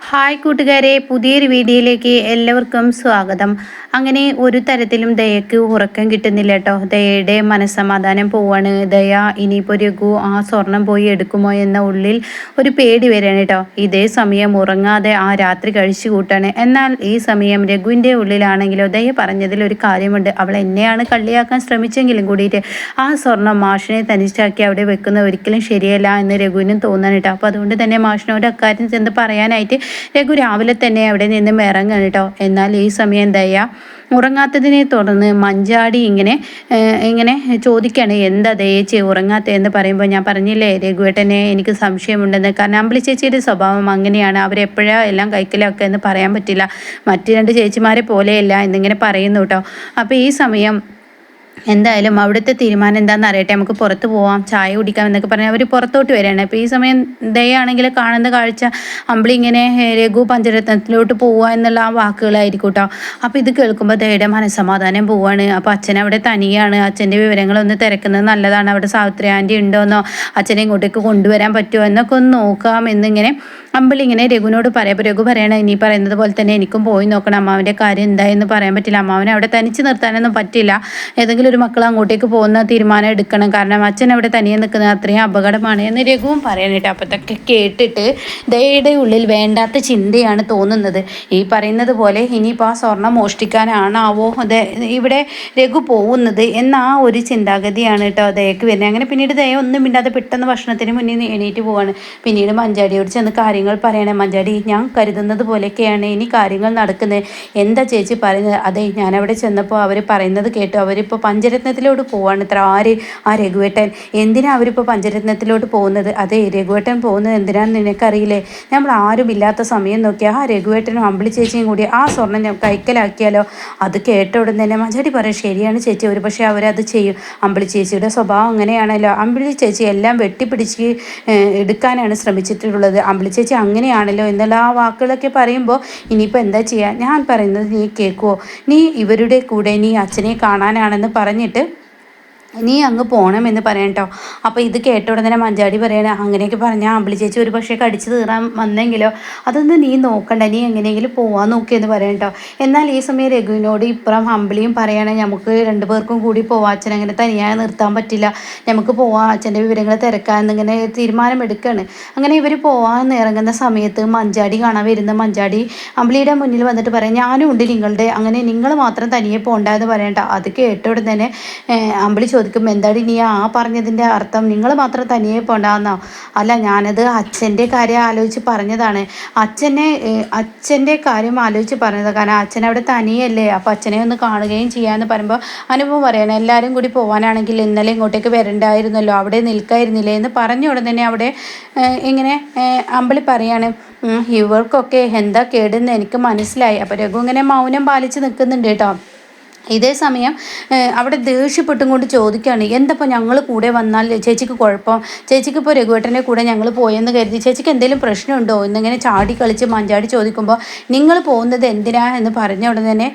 Hi കൂട്ടുകാരെ, പുതിയൊരു വീഡിയോയിലേക്ക് എല്ലാവർക്കും സ്വാഗതം. അങ്ങനെ ഒരു തരത്തിലും ദയക്ക് ഉറക്കം കിട്ടുന്നില്ല കേട്ടോ. ദയയുടെ മനസ്സമാധാനം പോവാണ്. ദയ ഇനിയിപ്പോൾ രഘു ആ സ്വർണം പോയി എടുക്കുമോ എന്ന ഉള്ളിൽ ഒരു പേടി വരികയാണ് കേട്ടോ. ഇതേ സമയം ഉറങ്ങാതെ ആ രാത്രി കഴിച്ചു കൂട്ടാണ്. എന്നാൽ ഈ സമയം രഘുവിൻ്റെ ഉള്ളിലാണെങ്കിലോ ദയ പറഞ്ഞതിൽ ഒരു കാര്യമുണ്ട്. അവൾ എന്നെയാണ് കള്ളിയാക്കാൻ ശ്രമിച്ചെങ്കിലും കൂടിയിട്ട് ആ സ്വർണം മാഷിനെ തനിച്ചാക്കി അവിടെ വെക്കുന്ന ഒരിക്കലും ശരിയല്ല എന്ന് രഘുവിനും തോന്നാൻ കേട്ടോ. അപ്പോൾ അതുകൊണ്ട് തന്നെ മാഷിനോട് അക്കാര്യം ചെന്ന് പറയാനായിട്ട് രഘു രാവിലെ തന്നെ അവിടെ നിന്നും ഇറങ്ങുകയാണ് കേട്ടോ. എന്നാൽ ഈ സമയം ദയ ഉറങ്ങാത്തതിനെ തുടർന്ന് മഞ്ചാടി ഇങ്ങനെ ചോദിക്കുകയാണ്, എന്താ ദയേച്ചി ഉറങ്ങാത്തതെന്ന് പറയുമ്പോൾ ഞാൻ പറഞ്ഞില്ലേ രഘുവേട്ടനെ എനിക്ക് സംശയമുണ്ടെന്ന്. കാരണം അമ്പിളി ചേച്ചിയുടെ സ്വഭാവം അങ്ങനെയാണ്, അവരെപ്പോഴാ എല്ലാം കൈക്കലൊക്കെ എന്ന് പറയാൻ പറ്റില്ല, മറ്റു രണ്ട് ചേച്ചിമാരെ പോലെയല്ല എന്നിങ്ങനെ പറയുന്നു കേട്ടോ. അപ്പോൾ ഈ സമയം എന്തായാലും അവിടുത്തെ തീരുമാനം എന്താണെന്ന് അറിയട്ടെ, നമുക്ക് പുറത്ത് പോവാം, ചായ കുടിക്കാം എന്നൊക്കെ പറഞ്ഞാൽ അവർ പുറത്തോട്ട് വരികയാണ്. അപ്പോൾ ഈ സമയം ദയാണെങ്കിൽ കാണുന്ന കാഴ്ച അമ്പിളി ഇങ്ങനെ രഘു പഞ്ചരത്നത്തിലോട്ട് പോവുക എന്നുള്ള ആ വാക്കുകളായിരിക്കും കേട്ടോ. അപ്പോൾ ഇത് കേൾക്കുമ്പോൾ ദയയുടെ മനസ്സമാധാനം പോവാണ്. അപ്പോൾ അച്ഛൻ അവിടെ തനിയാണ്, അച്ഛൻ്റെ വിവരങ്ങളൊന്ന് തിരക്കുന്നത് നല്ലതാണ്, അവിടെ സാവിത്രി ആൻറ്റി ഉണ്ടോയെന്നോ അച്ഛനെ ഇങ്ങോട്ടേക്ക് കൊണ്ടുവരാൻ പറ്റുമോ എന്നൊക്കെ ഒന്ന് നോക്കാം എന്നിങ്ങനെ അമ്പിളി ഇങ്ങനെ രഘുവിനോട് പറയാം. അപ്പോൾ രഘു പറയണേ, ഇനി പറയുന്നത് പോലെ തന്നെ എനിക്കും പോയി നോക്കണം, അമ്മാവിൻ്റെ കാര്യം എന്തായെന്ന് പറയാൻ പറ്റില്ല, അമ്മാവനെ അവിടെ തനിച്ച് നിർത്താനൊന്നും പറ്റില്ല, ഏതെങ്കിലും ഒരു മക്കൾ അങ്ങോട്ടേക്ക് പോകുന്ന തീരുമാനം എടുക്കണം, കാരണം അച്ഛൻ അവിടെ തനിയെ നിൽക്കുന്നത് അത്രയും അപകടമാണ് എന്ന് രഘുവും പറയാനായിട്ട്. അപ്പോൾ ഇതൊക്കെ കേട്ടിട്ട് ദയയുടെ ഉള്ളിൽ വേണ്ടാത്ത ചിന്തയാണ് തോന്നുന്നത്. ഈ പറയുന്നത് പോലെ ഇനിയിപ്പോൾ ആ സ്വർണം മോഷ്ടിക്കാനാണാവോ ഇവിടെ രഘു പോകുന്നത് എന്ന ആ ഒരു ചിന്താഗതിയാണ് കേട്ടോ ദയക്ക് വരുന്നത്. അങ്ങനെ പിന്നീട് ദയ ഒന്നും മിണ്ടാതെ പെട്ടെന്ന് ഭക്ഷണത്തിന് മുന്നിൽ എണീറ്റ് പോവാണ്. പിന്നീട് മഞ്ചാടിയോട് ചെന്ന് കാര്യങ്ങൾ പറയണേ, മഞ്ചാടി ഞാൻ കരുതുന്നത് പോലെയൊക്കെയാണ് ഇനി കാര്യങ്ങൾ നടക്കുന്നത്, എന്താ ചേച്ചി പറയുന്നത്? അതെ, ഞാനവിടെ ചെന്നപ്പോൾ അവർ പറയുന്നത് കേട്ടു, അവരിപ്പോൾ പഞ്ചരത്നത്തിലോട്ട് പോവാണ് ഇത്ര. ആ രഘുവേട്ടൻ എന്തിനാ അവരിപ്പോൾ പഞ്ചരത്നത്തിലോട്ട് പോകുന്നത്? അതെ, രഘുവേട്ടൻ പോകുന്നത് എന്തിനാന്ന് നിനക്കറിയില്ലേ? നമ്മൾ ആരും ഇല്ലാത്ത സമയം നോക്കിയാൽ ആ രഘുവേട്ടനും അമ്പിളി ചേച്ചിയും കൂടി ആ സ്വർണ്ണം കൈക്കലാക്കിയാലോ? അത് കേട്ട ഉടൻ തന്നെ മഞ്ചാടി പറയും, ശരിയാണ് ചേച്ചി, ഒരു പക്ഷേ അവരത് ചെയ്യും, അമ്പിളി ചേച്ചിയുടെ സ്വഭാവം അങ്ങനെയാണല്ലോ, അമ്പിളി ചേച്ചി എല്ലാം വെട്ടിപ്പിടിച്ച് എടുക്കാനാണ് ശ്രമിച്ചിട്ടുള്ളത്, അമ്പിളി ചേച്ചി അങ്ങനെയാണല്ലോ എന്നുള്ള ആ വാക്കുകളൊക്കെ പറയുമ്പോൾ ഇനിയിപ്പോൾ എന്താ ചെയ്യുക? ഞാൻ പറയുന്നത് നീ കേൾക്കുമോ? നീ ഇവരുടെ കൂടെ നീ അച്ഛനെ കാണാനാണെന്ന് പറഞ്ഞിട്ട് നീ അങ്ങ് പോകണമെന്ന് പറയാം കേട്ടോ. അപ്പോൾ ഇത് കേട്ട ഉടനെ മഞ്ചാടി പറയണ, അങ്ങനെയൊക്കെ പറഞ്ഞാൽ അമ്പിളി ചേച്ചി ഒരു പക്ഷേ കടിച്ചു തീറാൻ വന്നെങ്കിലോ, അതൊന്നും നീ നോക്കണ്ട, നീ എങ്ങനെയെങ്കിലും പോവാൻ നോക്കിയെന്ന് പറയാം കേട്ടോ. എന്നാൽ ഈ സമയം രഘുവിനോട് ഇപ്പുറം അമ്പിളിയും പറയണേ, നമുക്ക് രണ്ടുപേർക്കും കൂടി പോവാം, അച്ഛൻ അങ്ങനെ തനിയായി നിർത്താൻ പറ്റില്ല, നമുക്ക് പോവാം, അച്ഛൻ്റെ വിവരങ്ങൾ തിരക്കാൻ എന്നിങ്ങനെ തീരുമാനമെടുക്കുകയാണ്. അങ്ങനെ ഇവർ പോവാൻ ഇറങ്ങുന്ന സമയത്ത് മഞ്ചാടി കാണാൻ വരുന്ന മഞ്ചാടി അമ്പിളിയുടെ മുന്നിൽ വന്നിട്ട് പറയാം, ഞാനും ഉണ്ട് നിങ്ങളുടെ, അങ്ങനെ നിങ്ങൾ മാത്രം തനിയെ പോകണ്ടെന്ന് പറയണ്ട. അത് കേട്ട ഉടൻ തന്നെ അമ്പിളി ചോദിക്കും, എന്താടി നീ ആ പറഞ്ഞതിൻ്റെ അർത്ഥം, നിങ്ങൾ മാത്രം തനിയെ പോണ്ടാന്നോ? അല്ല, ഞാനത് അച്ഛൻ്റെ കാര്യം ആലോചിച്ച് പറഞ്ഞതാണ്, അച്ഛൻ്റെ കാര്യം ആലോചിച്ച് പറഞ്ഞതാണ്, കാരണം അച്ഛൻ അവിടെ തനിയല്ലേ, അപ്പോൾ അച്ഛനെ ഒന്ന് കാണുകയും ചെയ്യാമെന്ന് പറയുമ്പോൾ അനുഭവം പറയണം, എല്ലാവരും കൂടി പോകാനാണെങ്കിൽ ഇന്നലെ ഇങ്ങോട്ടേക്ക് വരണ്ടായിരുന്നല്ലോ, അവിടെ നിൽക്കായിരുന്നില്ലേ എന്ന് പറഞ്ഞ ഉടൻ തന്നെ അവിടെ ഇങ്ങനെ അമ്പിളി പറയാണ്, ഇവർക്കൊക്കെ എന്താ കേടെന്ന് എനിക്ക് മനസ്സിലായി. അപ്പോൾ രഘു ഇങ്ങനെ മൗനം പാലിച്ച് നിൽക്കുന്നുണ്ട് കേട്ടോ. ഇതേ സമയം അവിടെ ദേഷ്യപ്പെട്ടും കൊണ്ട് ചോദിക്കുകയാണ്, എന്തപ്പോൾ ഞങ്ങൾ കൂടെ വന്നാൽ ചേച്ചിക്ക് കുഴപ്പം, ചേച്ചിക്ക് ഇപ്പോൾ രഘുവേട്ടൻ്റെ കൂടെ ഞങ്ങൾ പോയെന്ന് കരുതി ചേച്ചിക്ക് എന്തെങ്കിലും പ്രശ്നമുണ്ടോ എന്നിങ്ങനെ ചാടി കളിച്ച് മഞ്ചാടി ചോദിക്കുമ്പോൾ, നിങ്ങൾ പോകുന്നത് എന്തിനാ എന്ന് പറഞ്ഞ ഉടനെ തന്നെ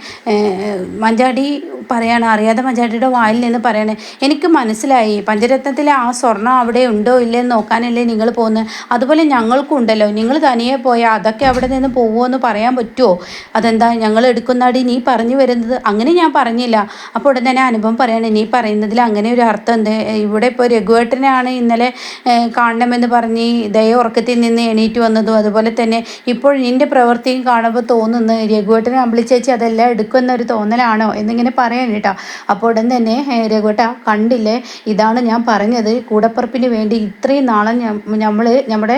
മഞ്ചാടി പറയാണ്, അറിയാതെ മഞ്ചാടിയുടെ വായിൽ നിന്ന് പറയണേ, എനിക്ക് മനസ്സിലായി, പഞ്ചരത്നത്തിലെ ആ സ്വർണ്ണം അവിടെ ഉണ്ടോ ഇല്ലെന്ന് നോക്കാനല്ലേ നിങ്ങൾ പോകുന്നത്, അതുപോലെ ഞങ്ങൾക്കും ഉണ്ടല്ലോ, നിങ്ങൾ തനിയെ പോയാൽ അതൊക്കെ അവിടെ നിന്ന് പോകുമോ എന്ന് പറയാൻ പറ്റുമോ? അതെന്താ ഞങ്ങൾ എടുക്കുന്നാടി നീ പറഞ്ഞു വരുന്നത്? അങ്ങനെ ഞാൻ പറഞ്ഞില്ല. അപ്പോൾ ഉടൻ തന്നെ അനുഭവം പറയണേ, നീ പറയുന്നതിൽ അങ്ങനെ ഒരു അർത്ഥം ഉണ്ട്, ഇവിടെ ഇപ്പോൾ രഘുവേട്ടനാണ് ഇന്നലെ കാണണമെന്ന് പറഞ്ഞ് ദയ ഉറക്കത്തിൽ നിന്ന് എണീറ്റ് വന്നതും, അതുപോലെ തന്നെ ഇപ്പോൾ നിൻ്റെ പ്രവൃത്തിയും കാണുമ്പോൾ തോന്നുന്നു രഘുവേട്ടനെ അമ്പിളി ചേച്ചി അതെല്ലാം എടുക്കുന്നൊരു തോന്നലാണോ എന്നിങ്ങനെ പറയാൻ കേട്ടോ. അപ്പോൾ ഉടൻ തന്നെ രഘുവേട്ട കണ്ടില്ലേ, ഇതാണ് ഞാൻ പറഞ്ഞത്, കൂടപ്പുറപ്പിന് വേണ്ടി ഇത്രയും നാളെ നമ്മുടെ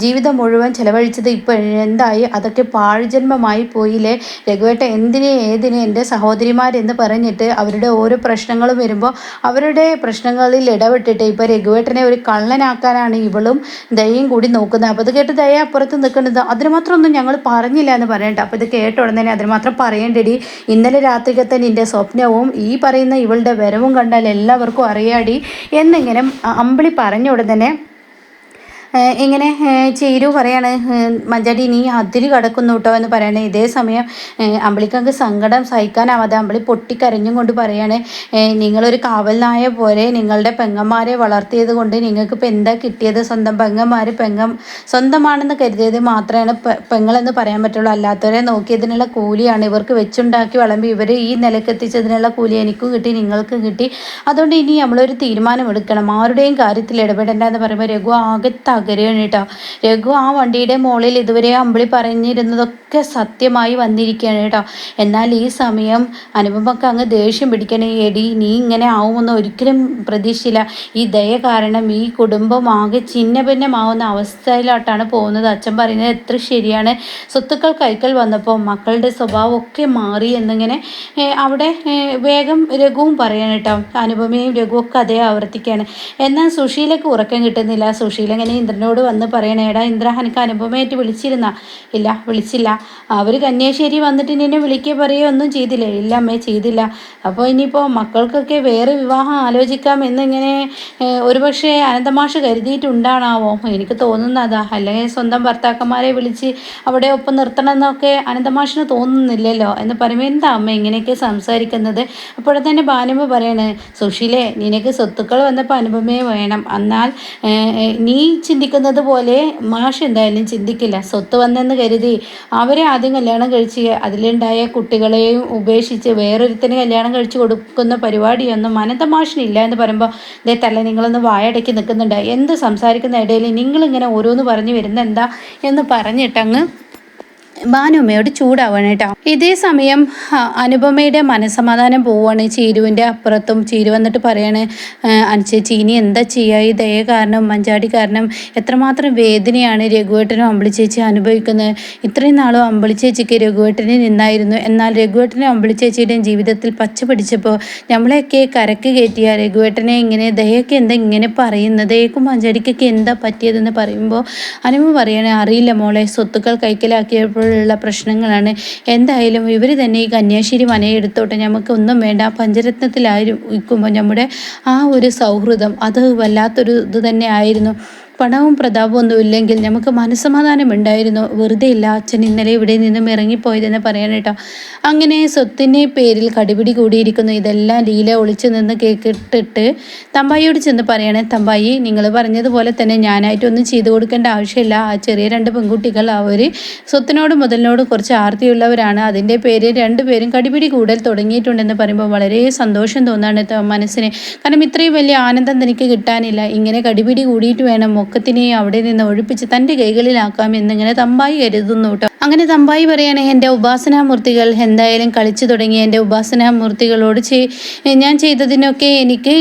ജീവിതം മുഴുവൻ ചിലവഴിച്ചത് ഇപ്പോൾ എന്തായി, അതൊക്കെ പാഴ്ജന്മമായി പോയില്ലേ രഘുവേട്ട, എന്തിനെ ഏതിനെ എൻ്റെ സഹോദരിമാരെന്ന് പറഞ്ഞിട്ട് അവരുടെ ഓരോ പ്രശ്നങ്ങളും വരുമ്പോൾ അവരുടെ പ്രശ്നങ്ങളിൽ ഇടപെട്ടിട്ട് ഇപ്പോൾ രഘുവേട്ടനെ ഒരു കള്ളനാക്കാനാണ് ഇവളും ദയയും കൂടി നോക്കുന്നത്. അപ്പോൾ ഇത് കേട്ട് ദയ അപ്പുറത്ത് നിൽക്കുന്നത്, അതിന് മാത്രമൊന്നും ഞങ്ങൾ പറഞ്ഞില്ല എന്ന് പറയണ്ട. അപ്പോൾ ഇത് കേട്ട ഉടനെ തന്നെ അതിന് മാത്രം പറയേണ്ടടി, ഇന്നലെ രാത്രിക്കത്തെ നിൻ്റെ സ്വപ്നവും ഈ പറയുന്ന ഇവളുടെ വരവും കണ്ടാൽ എല്ലാവർക്കും അറിയാടി എന്നിങ്ങനെ അമ്പിളി പറഞ്ഞ ഉടനെ ഇങ്ങനെ ചേരു പറയാണ് മഞ്ചാടി നീ അതിര് കടക്കുന്നു കേട്ടോ എന്ന് പറയണേ. ഇതേ സമയം അമ്പിളിക്കങ്ങ് സങ്കടം സഹിക്കാനാവാതെ അമ്പിളി പൊട്ടിക്കരഞ്ഞും കൊണ്ട് പറയാണ് നിങ്ങളൊരു കാവൽ നായ പോലെ നിങ്ങളുടെ പെങ്ങന്മാരെ വളർത്തിയത് കൊണ്ട് നിങ്ങൾക്ക് ഇപ്പം എന്താ കിട്ടിയത്? സ്വന്തം പെങ്ങന്മാർ സ്വന്തമാണെന്ന് കരുതിയത് മാത്രമാണ് പെങ്ങളെന്ന് പറയാൻ പറ്റുള്ളൂ. അല്ലാത്തവരെ നോക്കിയതിനുള്ള കൂലിയാണ് ഇവർക്ക് വെച്ചുണ്ടാക്കി വിളമ്പി ഇവർ ഈ നിലക്ക് എത്തിച്ചതിനുള്ള കൂലി എനിക്കും കിട്ടി നിങ്ങൾക്കും കിട്ടി. അതുകൊണ്ട് ഇനി നമ്മളൊരു തീരുമാനം എടുക്കണം, ആരുടെയും കാര്യത്തിൽ ഇടപെടേണ്ട എന്ന് പറയുമ്പോൾ രഘു ആകെ തകരുകയാണ് കേട്ടോ. രഘു ആ വണ്ടിയുടെ മുകളിൽ ഇതുവരെ അമ്പിളി പറഞ്ഞിരുന്നതൊക്കെ സത്യമായി വന്നിരിക്കുകയാണ് കേട്ടോ. എന്നാൽ ഈ സമയം അനുപമക്ക് അങ്ങ് ദേഷ്യം പിടിക്കണേ. എടി നീ ഇങ്ങനെ ആവുമെന്ന് ഒരിക്കലും പ്രതീക്ഷിച്ചില്ല. ഈ ദയ കാരണം ഈ കുടുംബം ആകെ ഭിന്നമാവുന്ന അവസ്ഥയിലോട്ടാണ് പോകുന്നത്. അച്ഛൻ പറയുന്നത് എത്ര ശരിയാണ്. സ്വത്തുക്കൾ കൈക്കൽ വന്നപ്പോൾ മക്കളുടെ സ്വഭാവമൊക്കെ മാറി എന്നിങ്ങനെ അവിടെ വേഗം രഘുവും പറയണം കേട്ടോ. അനുപമയും രഘുവൊക്കെ അതേ ആവർത്തിക്കുകയാണ്. എന്നാൽ സുശീലക്ക് ഉറക്കം കിട്ടുന്നില്ല. സുശീല ഇങ്ങനെ ഇന്ദ്രനോട് വന്ന് പറയണേ, എടാ ഇന്ദ്ര എനിക്ക് അനുപമയായിട്ട് വിളിച്ചിരുന്ന? ഇല്ല വിളിച്ചില്ല. അവർ കന്യാശ്ശേരി വന്നിട്ട് നിന്നെ വിളിക്കുക പറയുകയോ ഒന്നും ചെയ്തില്ലേ? ഇല്ല അമ്മേ ചെയ്തില്ല. അപ്പോൾ ഇനിയിപ്പോൾ മക്കൾക്കൊക്കെ വേറെ വിവാഹം ആലോചിക്കാം എന്നിങ്ങനെ ഒരുപക്ഷെ അനന്തമാഷ് കരുതിയിട്ടുണ്ടാണാവോ? എനിക്ക് തോന്നുന്നതാ. അല്ലെങ്കിൽ സ്വന്തം ഭർത്താക്കന്മാരെ വിളിച്ച് അവിടെ ഒപ്പം നിർത്തണം എന്നൊക്കെ അനന്തമാഷിന് തോന്നുന്നില്ലല്ലോ എന്ന് പറയുമ്പോൾ എന്താ അമ്മ ഇങ്ങനെയൊക്കെ സംസാരിക്കുന്നത്? അപ്പോൾ തന്നെ ഭാനുമ പറയണേ, സുശീലേ നിനക്ക് സ്വത്തുക്കൾ വന്നപ്പോൾ അനുപമയെ വേണം. എന്നാൽ നീ ചിന്തിക്കുന്നത് പോലെ മാഷ് എന്തായാലും ചിന്തിക്കില്ല. സ്വത്ത് വന്നെന്ന് കരുതി അവരെ ആദ്യം കല്യാണം കഴിച്ച് അതിലുണ്ടായ കുട്ടികളെയും ഉപേക്ഷിച്ച് വേറൊരുത്തിന് കല്യാണം കഴിച്ച് കൊടുക്കുന്ന പരിപാടിയൊന്നും അനന്തമാഷിനില്ല എന്ന് പറയുമ്പോൾ ഇതേ തല്ല നിങ്ങളൊന്ന് വായടക്കി നിൽക്കുന്നുണ്ട്. എന്ത് സംസാരിക്കുന്ന ഇടയിൽ നിങ്ങളിങ്ങനെ ഓരോന്ന് പറഞ്ഞു വരുന്ന എന്താ എന്ന് പറഞ്ഞിട്ടങ്ങ് ഭാനുമ്മയോട് ചൂടാവണം കേട്ടോ. ഇതേ സമയം അനുപമയുടെ മനസ്സമാധാനം പോവാണ്. ചീരുവിൻ്റെ അപ്പുറത്തും ചീരു വന്നിട്ട് പറയാണ്, അനുചേച്ചി ഇനി എന്താ ചെയ്യുക? ഈ ദയ കാരണം മഞ്ചാടി കാരണം എത്രമാത്രം വേദനയാണ് രഘുവേട്ടനും അമ്പിളിച്ചേച്ചി അനുഭവിക്കുന്നത്. ഇത്രയും നാളും അമ്പിളിച്ചേച്ചിക്ക് രഘുവേട്ടനിൽ നിന്നായിരുന്നു. എന്നാൽ രഘുവേട്ടനും അമ്പിളിച്ചേച്ചിയുടെയും ജീവിതത്തിൽ പച്ച പിടിച്ചപ്പോൾ നമ്മളെയൊക്കെ കരക്ക് കയറ്റിയ രഘുവേട്ടനെ ഇങ്ങനെ ദയൊക്കെ എന്താ ഇങ്ങനെ പറയുന്നത്? ദയക്കും മഞ്ചാടിക്കൊക്കെ എന്താ പറ്റിയതെന്ന് പറയുമ്പോൾ അനുപമ പറയാണ്, അറിയില്ല മോളെ, സ്വത്തുക്കൾ കൈക്കലാക്കിയപ്പോൾ ഉള്ള പ്രശ്നങ്ങളാണ്. എന്തായാലും ഇവർ തന്നെ ഈ കന്യാശ്ശേരി മനയെടുത്തോട്ടെ, നമുക്ക് ഒന്നും വേണ്ട. പഞ്ചരത്നത്തിലായിരിക്കുമ്പോൾ നമ്മുടെ ആ ഒരു സൗഹൃദം അത് വല്ലാത്തൊരു ഇത് തന്നെ ആയിരുന്നു. പണവും പ്രതാപവും ഒന്നും ഇല്ലെങ്കിൽ നമുക്ക് മനസ്സമാധാനം ഉണ്ടായിരുന്നു. വെറുതെ ഇല്ല അച്ഛൻ ഇന്നലെ ഇവിടെ നിന്നും ഇറങ്ങിപ്പോയതെന്ന് പറയാൻ കേട്ടോ. അങ്ങനെ സ്വത്തിൻ്റെ പേരിൽ കടിപിടി കൂടിയിരിക്കുന്നു. ഇതെല്ലാം ലീല ഒളിച്ചു നിന്ന് കേട്ടിട്ട് തമ്പായിയോട് ചെന്ന് പറയണേ, തമ്പായി നിങ്ങൾ പറഞ്ഞതുപോലെ തന്നെ ഞാനായിട്ടൊന്നും ചെയ്തു കൊടുക്കേണ്ട ആവശ്യമില്ല. ആ ചെറിയ രണ്ട് പെൺകുട്ടികൾ അവർ സ്വത്തിനോടും മുതലിനോടും കുറച്ച് ആർത്തിയുള്ളവരാണ്. അതിൻ്റെ പേര് രണ്ടുപേരും കടിപിടി കൂടൽ തുടങ്ങിയിട്ടുണ്ടെന്ന് പറയുമ്പോൾ വളരെ സന്തോഷം തോന്നാണ് മനസ്സിന്. കാരണം ഇത്രയും വലിയ ആനന്ദം തനിക്ക് കിട്ടാനില്ല. ഇങ്ങനെ കടിപിടി കൂടിയിട്ട് വേണം ഒക്കത്തിനെ അവിടെ നിന്ന് ഒഴിപ്പിച്ച് തൻ്റെ കൈകളിലാക്കാം എന്നിങ്ങനെ തമ്പായി കരുതുന്നു കേട്ടോ. അങ്ങനെ തമ്പായി പറയാണ്, എൻ്റെ ഉപാസനാമൂർത്തികൾ എന്തായാലും കളിച്ചു തുടങ്ങി. എൻ്റെ ഉപാസനാമൂർത്തികളോട് ഞാൻ ചെയ്തതിനൊക്കെ എനിക്ക്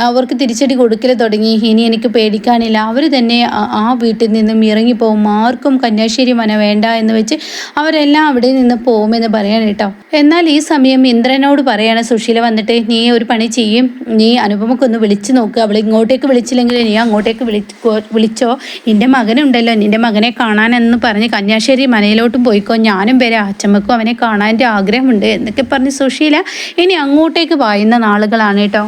അവർക്ക് തിരിച്ചടി കൊടുക്കൽ തുടങ്ങി. ഇനി എനിക്ക് പേടിക്കാനില്ല. അവർ തന്നെ ആ വീട്ടിൽ നിന്നും ഇറങ്ങിപ്പോവും. ആർക്കും കന്യാശ്ശേരി മന വേണ്ട എന്ന് വെച്ച് അവരെല്ലാം അവിടെ നിന്ന് പോകുമെന്ന് പറയാൻ കേട്ടോ. എന്നാൽ ഈ സമയം ഇന്ദ്രനോട് പറയാണ് സുശീല വന്നിട്ട്, നീ ഒരു പണി ചെയ്യും, നീ അനുപമക്കൊന്ന് വിളിച്ചു നോക്കുക. അവൾ ഇങ്ങോട്ടേക്ക് വിളിച്ചില്ലെങ്കിൽ നീ അങ്ങോട്ടേക്ക് വിളിച്ചോ. നിൻ്റെ മകനുണ്ടല്ലോ, നിൻ്റെ മകനെ കാണാനെന്ന് പറഞ്ഞ് കന്യാശ്ശേരി മനയിലോട്ടും പോയിക്കോ, ഞാനും വരാം, അച്ചമ്മക്കും അവനെ കാണാൻ ആഗ്രഹമുണ്ട് എന്നൊക്കെ പറഞ്ഞ് സുശീല ഇനി അങ്ങോട്ടേക്ക് പായുന്ന നാളുകളാണ് കേട്ടോ.